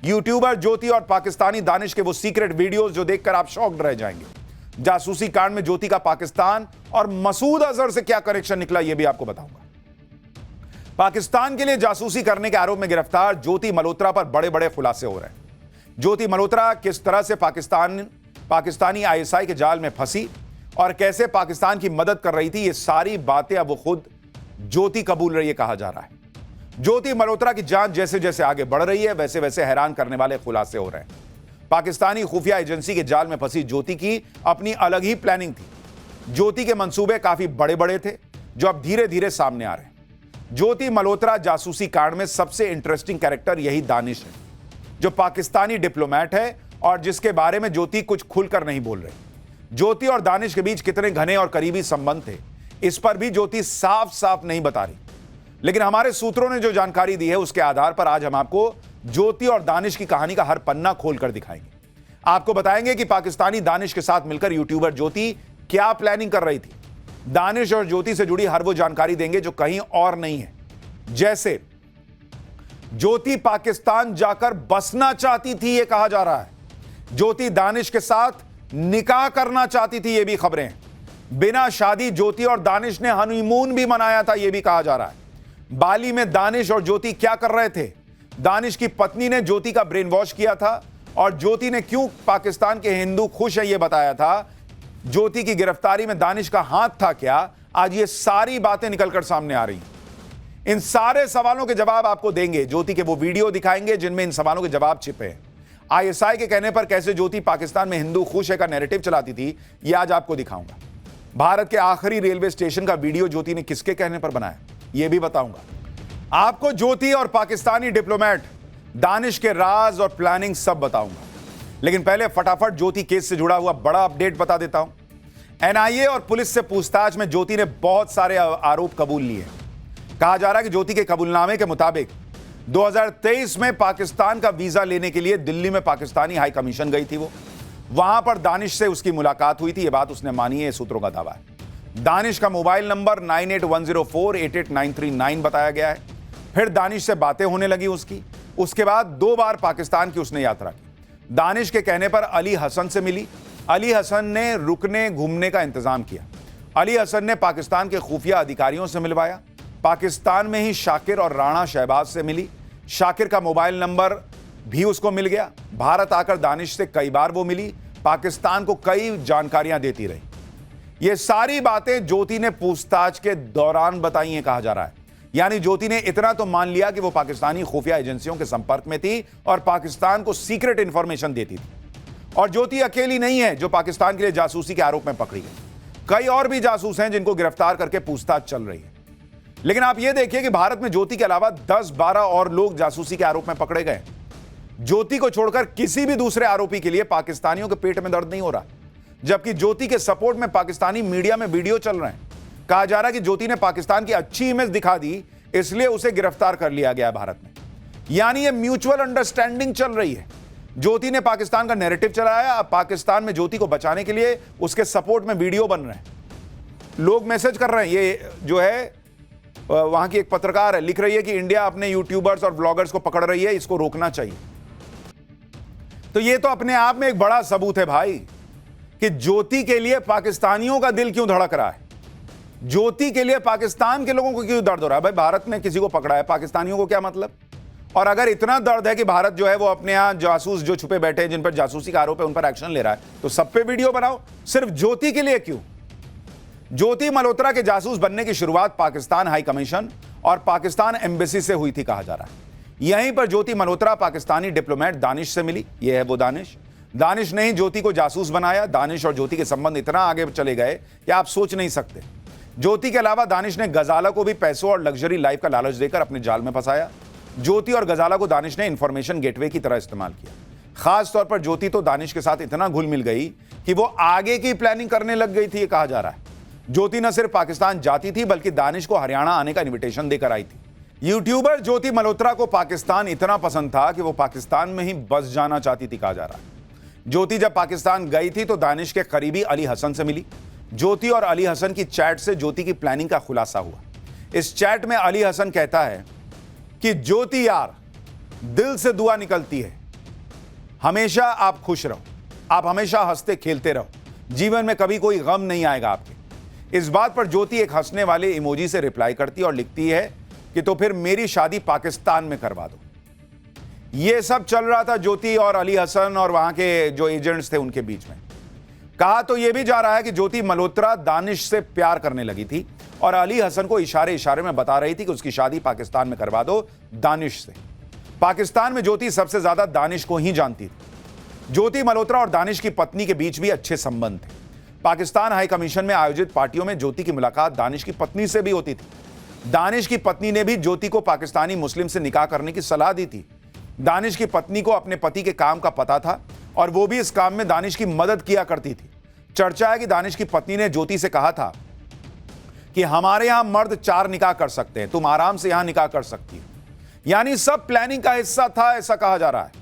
YouTuber ज्योति और पाकिस्तानी दानिश के वो सीक्रेट वीडियोस जो देखकर आप शॉक्ड रह जाएंगे। जासूसी कांड में ज्योति का पाकिस्तान और मसूद अजहर से क्या कनेक्शन निकला, यह भी आपको बताऊंगा। पाकिस्तान के लिए जासूसी करने के आरोप में गिरफ्तार ज्योति मल्होत्रा पर बड़े बड़े खुलासे हो रहे हैं। ज्योति मल्होत्रा किस तरह से पाकिस्तानी आईएसआई के जाल में फंसी और कैसे पाकिस्तान की मदद कर रही थी, ये सारी बातें अब वो खुद ज्योति कबूल रही है, कहा जा रहा है। ज्योति मल्होत्रा की जांच जैसे जैसे आगे बढ़ रही है वैसे वैसे हैरान करने वाले खुलासे हो रहे हैं। पाकिस्तानी खुफिया एजेंसी के जाल में फंसी ज्योति की अपनी अलग ही प्लानिंग थी। ज्योति के मंसूबे काफी बड़े बड़े थे जो अब धीरे धीरे सामने आ रहे हैं। ज्योति मल्होत्रा जासूसी कांड में सबसे इंटरेस्टिंग कैरेक्टर यही दानिश है, जो पाकिस्तानी डिप्लोमेट है और जिसके बारे में ज्योति कुछ खुलकर नहीं बोल रही। ज्योति और दानिश के बीच कितने घने और करीबी संबंध थे, इस पर भी ज्योति साफ साफ नहीं बता रही। लेकिन हमारे सूत्रों ने जो जानकारी दी है उसके आधार पर आज हम आपको ज्योति और दानिश की कहानी का हर पन्ना खोलकर दिखाएंगे। आपको बताएंगे कि पाकिस्तानी दानिश के साथ मिलकर यूट्यूबर ज्योति क्या प्लानिंग कर रही थी। दानिश और ज्योति से जुड़ी हर वो जानकारी देंगे जो कहीं और नहीं है। जैसे ज्योति पाकिस्तान जाकर बसना चाहती थी, यह कहा जा रहा है। ज्योति दानिश के साथ निकाह करना चाहती थी, यह भी खबरें हैं। बिना शादी ज्योति और दानिश ने हनीमून भी मनाया था, यह भी कहा जा रहा है। बाली में दानिश और ज्योति क्या कर रहे थे? दानिश की पत्नी ने ज्योति का ब्रेन वॉश किया था और ज्योति ने क्यों पाकिस्तान के हिंदू खुश है यह बताया था। ज्योति की गिरफ्तारी में दानिश का हाथ था क्या? आज ये सारी बातें निकलकर सामने आ रही हैं। इन सारे सवालों के जवाब आपको देंगे। ज्योति के वो वीडियो दिखाएंगे जिनमें इन सवालों के जवाब छिपे हैं। आईएसआई के कहने पर कैसे ज्योति पाकिस्तान में हिंदू खुश है का नैरेटिव चलाती थी, यह आज आपको दिखाऊंगा। भारत के आखिरी रेलवे स्टेशन का वीडियो ज्योति ने किसके कहने पर बनाया, यह भी बताऊंगा। आपको ज्योति और पाकिस्तानी डिप्लोमेट दानिश के राज और प्लानिंग सब बताऊंगा। लेकिन पहले फटाफट ज्योति केस से जुड़ा हुआ बड़ा अपडेट बता देता हूं। एनआईए और पुलिस से पूछताछ में ज्योति ने बहुत सारे आरोप कबूल लिए। कहा जा रहा है कि ज्योति के कबूलनामे के मुताबिक 2023 में पाकिस्तान का वीजा लेने के लिए दिल्ली में पाकिस्तानी हाई कमीशन गई थी। वो वहां पर दानिश से उसकी मुलाकात हुई थी, यह बात उसने मानी है, सूत्रों का दावा है। दानिश का मोबाइल नंबर 9810488939 बताया गया है। फिर दानिश से बातें होने लगी उसकी। उसके बाद 2 बार पाकिस्तान की उसने यात्रा की। दानिश के कहने पर अली हसन से मिली। अली हसन ने रुकने घूमने का इंतजाम किया। अली हसन ने पाकिस्तान के खुफिया अधिकारियों से मिलवाया। पाकिस्तान में ही शाकिर और राणा शहबाज से मिली। शाकिर का मोबाइल नंबर भी उसको मिल गया। भारत आकर दानिश से कई बार वो मिली। पाकिस्तान को कई जानकारियां देती रही। ये सारी बातें ज्योति ने पूछताछ के दौरान बताई हैं, कहा जा रहा है। यानी ज्योति ने इतना तो मान लिया कि वो पाकिस्तानी खुफिया एजेंसियों के संपर्क में थी और पाकिस्तान को सीक्रेट इंफॉर्मेशन देती थी। और ज्योति अकेली नहीं है जो पाकिस्तान के लिए जासूसी के आरोप में पकड़ी गई। कई और भी जासूस हैं जिनको गिरफ्तार करके पूछताछ चल रही है। लेकिन आप यह देखिए कि भारत में ज्योति के अलावा 10-12 और लोग जासूसी के आरोप में पकड़े गए। ज्योति को छोड़कर किसी भी दूसरे आरोपी के लिए पाकिस्तानियों के पेट में दर्द नहीं हो रहा, जबकि ज्योति के सपोर्ट में पाकिस्तानी मीडिया में वीडियो चल रहे हैं। कहा जा रहा है कि ज्योति ने पाकिस्तान की अच्छी इमेज दिखा दी, इसलिए उसे गिरफ्तार कर लिया गया भारत में। यानी ये म्यूचुअल अंडरस्टैंडिंग चल रही है। ज्योति ने पाकिस्तान का नैरेटिव चलाया। अब पाकिस्तान में ज्योति को बचाने के लिए उसके सपोर्ट में वीडियो बन रहे हैं। लोग मैसेज कर रहे हैं। ये जो है वहां की एक पत्रकार है, लिख रही है कि इंडिया अपने यूट्यूबर्स और ब्लॉगर्स को पकड़ रही है, इसको रोकना चाहिए। तो ये तो अपने आप में एक बड़ा सबूत है भाई कि ज्योति के लिए पाकिस्तानियों का दिल क्यों धड़क रहा है। ज्योति के लिए पाकिस्तान के लोगों को क्यों दर्द हो रहा है। भाई भारत ने किसी को पकड़ा है, पाकिस्तानियों को क्या मतलब। और अगर इतना दर्द है कि भारत जो है वो अपने यहां जासूस जो छुपे बैठे हैं जिन पर जासूसी का आरोप है उन पर एक्शन ले रहा है, तो सब पे वीडियो बनाओ। सिर्फ ज्योति के लिए क्यों? ज्योति मल्होत्रा के जासूस बनने की शुरुआत पाकिस्तान हाई कमीशन और पाकिस्तान एम्बेसी से हुई थी, कहा जा रहा है। यहीं पर ज्योति मल्होत्रा पाकिस्तानी डिप्लोमेट दानिश से मिली। यह है वो दानिश। दानिश ने ही ज्योति को जासूस बनाया। दानिश और ज्योति के संबंध इतना आगे चले गए कि आप सोच नहीं सकते। ज्योति के अलावा दानिश ने गजाला को भी पैसों और लग्जरी लाइफ का लालच देकर अपने जाल में फंसाया। ज्योति और गजाला को दानिश ने इंफॉर्मेशन गेटवे की तरह इस्तेमाल किया। खास तौर पर ज्योति तो दानिश के साथ इतना घुल मिल गई कि वो आगे की प्लानिंग करने लग गई थी, ये कहा जा रहा है। ज्योति न सिर्फ पाकिस्तान जाती थी बल्कि दानिश को हरियाणा आने का इन्विटेशन देकर आई थी। यूट्यूबर ज्योति मल्होत्रा को पाकिस्तान इतना पसंद था कि वो पाकिस्तान में ही बस जाना चाहती थी, कहा जा रहा है। ज्योति जब पाकिस्तान गई थी तो दानिश के करीबी अली हसन से मिली। ज्योति और अली हसन की चैट से ज्योति की प्लानिंग का खुलासा हुआ। इस चैट में अली हसन कहता है कि ज्योति यार दिल से दुआ निकलती है, हमेशा आप खुश रहो, आप हमेशा हंसते खेलते रहो, जीवन में कभी कोई गम नहीं आएगा आपके। इस बात पर ज्योति एक हंसने वाले इमोजी से रिप्लाई करती है और लिखती है कि तो फिर मेरी शादी पाकिस्तान में करवा दो। यह सब चल रहा था ज्योति और अली हसन और वहां के जो एजेंट्स थे उनके बीच में। कहा तो यह भी जा रहा है कि ज्योति मल्होत्रा दानिश से प्यार करने लगी थी और अली हसन को इशारे इशारे में बता रही थी कि उसकी शादी पाकिस्तान में करवा दो दानिश से। पाकिस्तान में ज्योति सबसे ज्यादा दानिश को ही जानती थी। ज्योति मल्होत्रा और दानिश की पत्नी के बीच भी अच्छे संबंध थे। पाकिस्तान हाई कमीशन में आयोजित पार्टियों में ज्योति की मुलाकात दानिश की पत्नी से भी होती थी। दानिश की पत्नी ने भी ज्योति को पाकिस्तानी मुस्लिम से निकाह करने की सलाह दी थी। दानिश की पत्नी को अपने पति के काम का पता था और वो भी इस काम में दानिश की मदद किया करती थी। चर्चा है कि दानिश की पत्नी ने ज्योति से कहा था कि हमारे यहां मर्द 4 निकाह कर सकते हैं, तुम आराम से यहां निकाह कर सकती हो। यानी सब प्लानिंग का हिस्सा था, ऐसा कहा जा रहा है।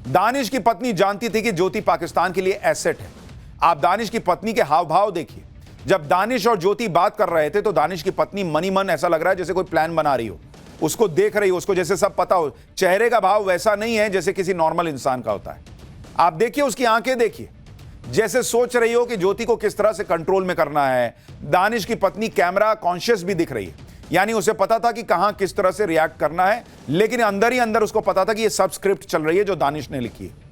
दानिश की पत्नी जानती थी कि ज्योति पाकिस्तान के लिए एसेट है। आप दानिश की पत्नी के हाव भाव देखिए। जब दानिश और ज्योति बात कर रहे थे तो दानिश की पत्नी मनी मन ऐसा लग रहा है जैसे कोई प्लान बना रही हो, उसको देख रही हो, उसको जैसे सब पता हो। चेहरे का भाव वैसा नहीं है जैसे किसी नॉर्मल इंसान का होता है। आप देखिए, उसकी आंखें देखिए, जैसे सोच रही हो कि ज्योति को किस तरह से कंट्रोल में करना है। दानिश की पत्नी कैमरा कॉन्शियस भी दिख रही है, यानी उसे पता था कि कहां किस तरह से रिएक्ट करना है, लेकिन अंदर ही अंदर उसको पता था कि यह सब स्क्रिप्ट चल रही है जो दानिश ने लिखी है।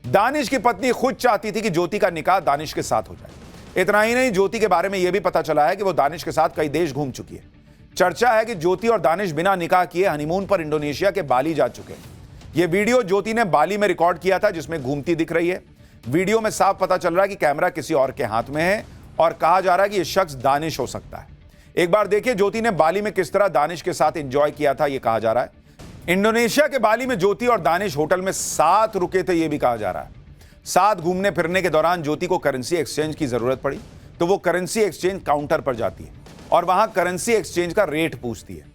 दानिश की पत्नी खुद चाहती थी कि ज्योति का निकाह दानिश के साथ हो जाए। इतना ही नहीं, ज्योति के बारे में यह भी पता चला है कि वो दानिश के साथ कई देश घूम चुकी है। चर्चा है कि ज्योति और दानिश बिना निकाह किए हनीमून पर इंडोनेशिया के बाली जा चुके हैं। यह वीडियो ज्योति ने बाली में रिकॉर्ड किया था, जिसमें घूमती दिख रही है। वीडियो में साफ पता चल रहा है कि कैमरा किसी और के हाथ में है और कहा जा रहा है कि यह शख्स दानिश हो सकता है। एक बार देखिए ज्योति ने बाली में किस तरह दानिश के साथ एंजॉय किया था, यह कहा जा रहा है। इंडोनेशिया के बाली में ज्योति और दानिश होटल में साथ रुके थे, यह भी कहा जा रहा है। साथ घूमने फिरने के दौरान ज्योति को करेंसी एक्सचेंज की जरूरत पड़ी तो वो करेंसी एक्सचेंज काउंटर पर जाती है और वहां करेंसी एक्सचेंज का रेट पूछती है।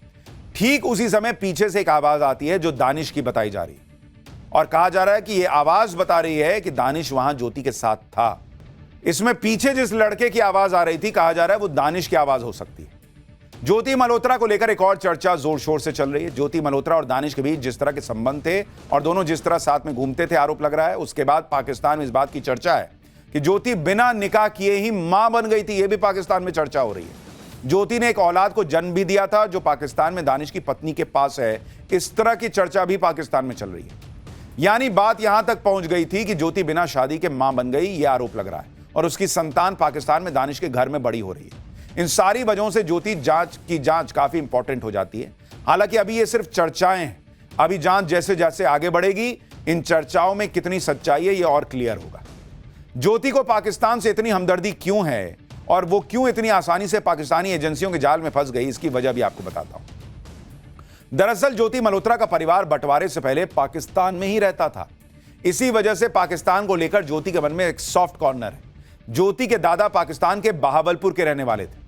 ठीक उसी समय पीछे से एक आवाज आती है जो दानिश की बताई जा रही है और कहा जा रहा है कि यह आवाज बता रही है कि दानिश वहां ज्योति के साथ था। इसमें पीछे जिस लड़के की आवाज आ रही थी, कहा जा रहा है वो दानिश की आवाज हो सकती है। ज्योति मल्होत्रा को लेकर एक और चर्चा जोर शोर से चल रही है। ज्योति मल्होत्रा और दानिश के बीच जिस तरह के संबंध थे और दोनों जिस तरह साथ में घूमते थे, आरोप लग रहा है। उसके बाद पाकिस्तान में इस बात की चर्चा है कि ज्योति बिना निकाह किए ही मां बन गई थी, यह भी पाकिस्तान में चर्चा हो रही है। ज्योति ने एक औलाद को जन्म भी दिया था जो पाकिस्तान में दानिश की पत्नी के पास है। इस तरह की चर्चा भी पाकिस्तान में चल रही है। यानी बात यहां तक पहुंच गई थी कि ज्योति बिना शादी के मां बन गई, यह आरोप लग रहा है और उसकी संतान पाकिस्तान में दानिश के घर में बड़ी हो रही है। इन सारी वजहों से ज्योति जांच काफी इंपॉर्टेंट हो जाती है। हालांकि अभी ये सिर्फ चर्चाएं हैं। अभी जांच जैसे जैसे आगे बढ़ेगी, इन चर्चाओं में कितनी सच्चाई है ये और क्लियर होगा। ज्योति को पाकिस्तान से इतनी हमदर्दी क्यों है और वो क्यों इतनी आसानी से पाकिस्तानी एजेंसियों के जाल में फंस गई, इसकी वजह भी आपको बताता हूं। दरअसल ज्योति मल्होत्रा का परिवार बंटवारे से पहले पाकिस्तान में ही रहता था। इसी वजह से पाकिस्तान को लेकर ज्योति के मन में एक सॉफ्ट कॉर्नर है। ज्योति के दादा पाकिस्तान के बहावलपुर के रहने वाले थे,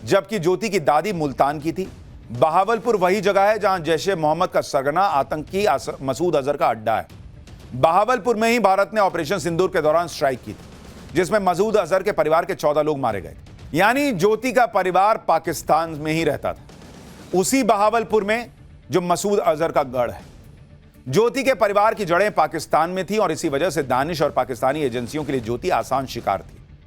जबकि ज्योति की दादी मुल्तान की थी। बहावलपुर वही जगह है जहां जैश ए मोहम्मद का सरगना आतंकी मसूद अजहर का अड्डा है। बहावलपुर में ही भारत ने ऑपरेशन सिंदूर के दौरान स्ट्राइक की थी, जिसमें मसूद अजहर के परिवार के 14 लोग मारे गए थे। यानी ज्योति का परिवार पाकिस्तान में ही रहता था, उसी बहावलपुर में जो मसूद अजहर का गढ़ है। ज्योति के परिवार की जड़ें पाकिस्तान में थी और इसी वजह से दानिश और पाकिस्तानी एजेंसियों के लिए ज्योति आसान शिकार थी।